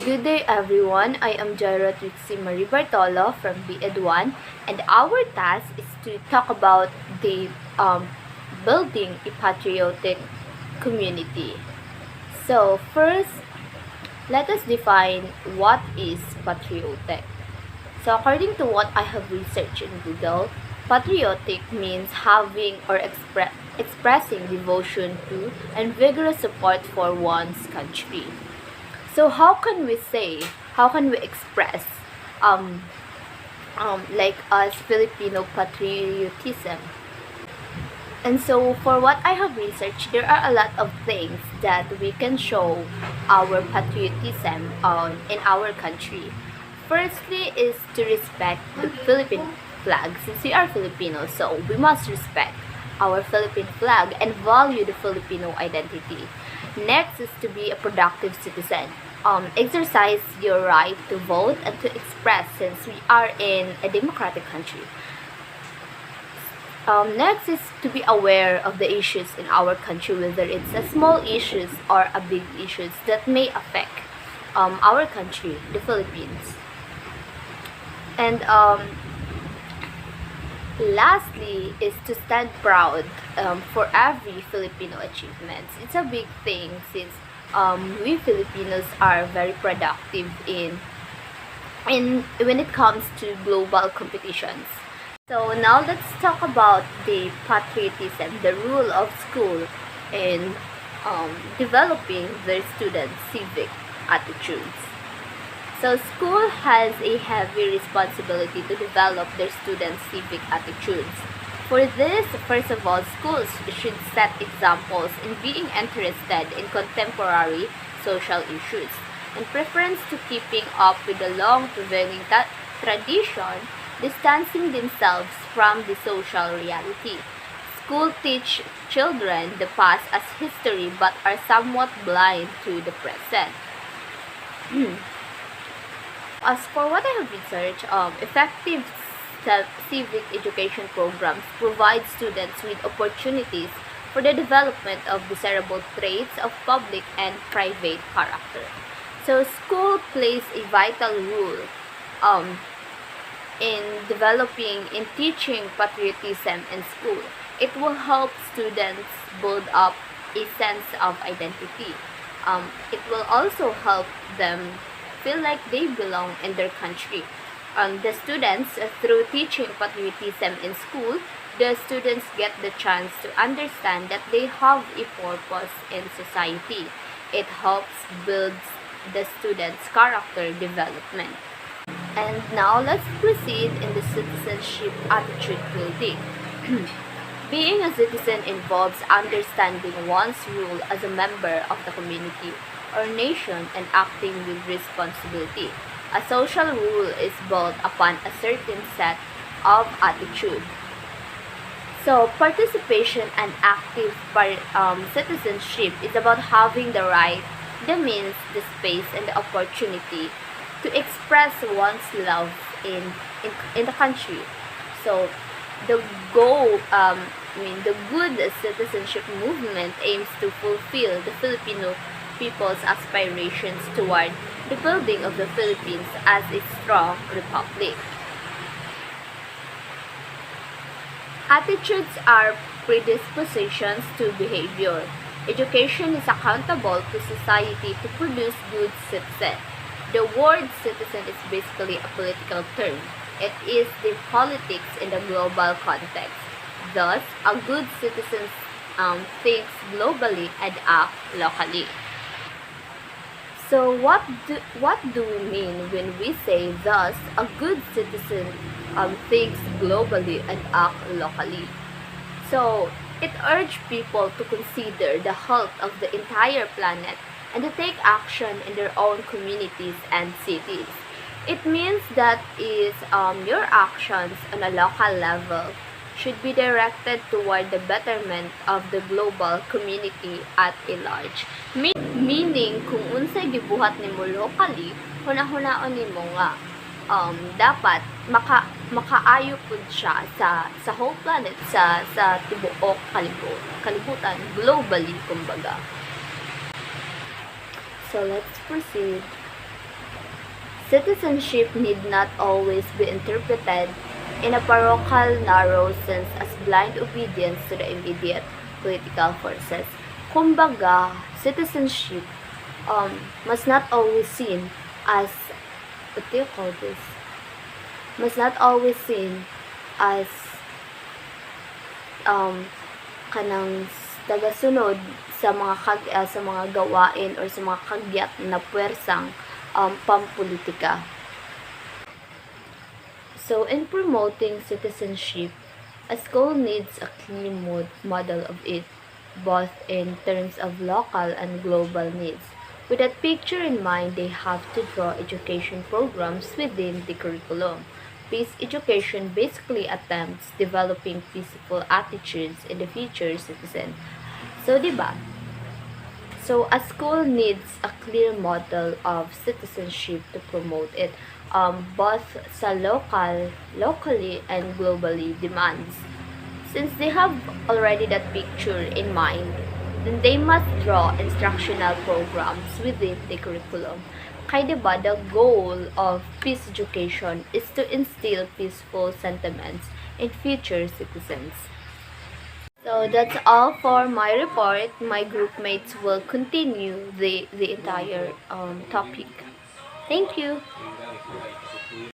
Good day everyone, I am Jaira Trixie Marie Bartolo from BEd1 and our task is to talk about the building a patriotic community. So first, let us define what is patriotic. So according to what I have researched in Google, patriotic means having or expressing devotion to and vigorous support for one's country. So how can we express um, like us Filipino patriotism? And so for what I have researched, there are a lot of things that we can show our patriotism in our country. Firstly is to respect the Philippine flag. Since we are Filipinos, so we must respect our Philippine flag and value the Filipino identity. Next is to be a productive citizen. Exercise your right to vote and to express since we are in a democratic country. Next is to be aware of the issues in our country, whether it's a small issues or a big issues that may affect our country, the Philippines. And lastly is to stand proud for every Filipino achievements. It's a big thing since we Filipinos are very productive in when it comes to global competitions. So now let's talk about the patriotism, the role of school in developing their students' civic attitudes. So school has a heavy responsibility to develop their students' civic attitudes. For this, first of all, schools should set examples in being interested in contemporary social issues. In preference to keeping up with the long prevailing tradition, distancing themselves from the social reality. School teach children the past as history but are somewhat blind to the present. As for what I have researched, effective civic education programs provide students with opportunities for the development of desirable traits of public and private character. So school plays a vital role um, in teaching patriotism in school. It will help students build up a sense of identity. It will also help them feel like they belong in their country. The students, through teaching patriotism in school, the students get the chance to understand that they have a purpose in society. It helps build the students' character development. And now let's proceed in the citizenship attitude building. Being a citizen involves understanding one's role as a member of the community or nation and acting with responsibility. A social rule is built upon a certain set of attitude. So, participation and active citizenship is about having the right, the means, the space, and the opportunity to express one's love in the country. So, the the good citizenship movement aims to fulfill the Filipino people's aspirations toward the building of the Philippines as a strong republic. Attitudes are predispositions to behavior. Education is accountable to society to produce good citizens. The word citizen is basically a political term. It is the politics in the global context. Thus, a good citizen thinks globally and acts locally. So what do we mean when we say thus a good citizen thinks globally and acts locally? So it urged people to consider the health of the entire planet and to take action in their own communities and cities. It means that is your actions on a local level should be directed toward the betterment of the global community at a large. Meaning, kung unsay gibuhat nimo locally, hunahunaon nimo nga dapat makaayo pud siya sa whole planet, sa tibuok kalibutan globally kumbaga. So let's proceed Citizenship need not always be interpreted in a parochial narrow sense as blind obedience to the immediate political forces. Kumbaga, citizenship must not always seen as, what do you call this? Must not always seen as kanang tagasunod sa mga sa mga gawain or sa mga kagyat na puwersang pampolitika. So, in promoting citizenship, a school needs a clear model of it, both in terms of local and global needs. With that picture in mind, they have to draw education programs within the curriculum. Peace education basically attempts developing peaceful attitudes in the future citizen. So, diba? So, a school needs a clear model of citizenship to promote it, both sa locally and globally demands. Since they have already that picture in mind, then they must draw instructional programs within the curriculum. Kaya diba, the goal of peace education is to instill peaceful sentiments in future citizens. So that's all for my report. My group mates will continue the entire topic. Thank you.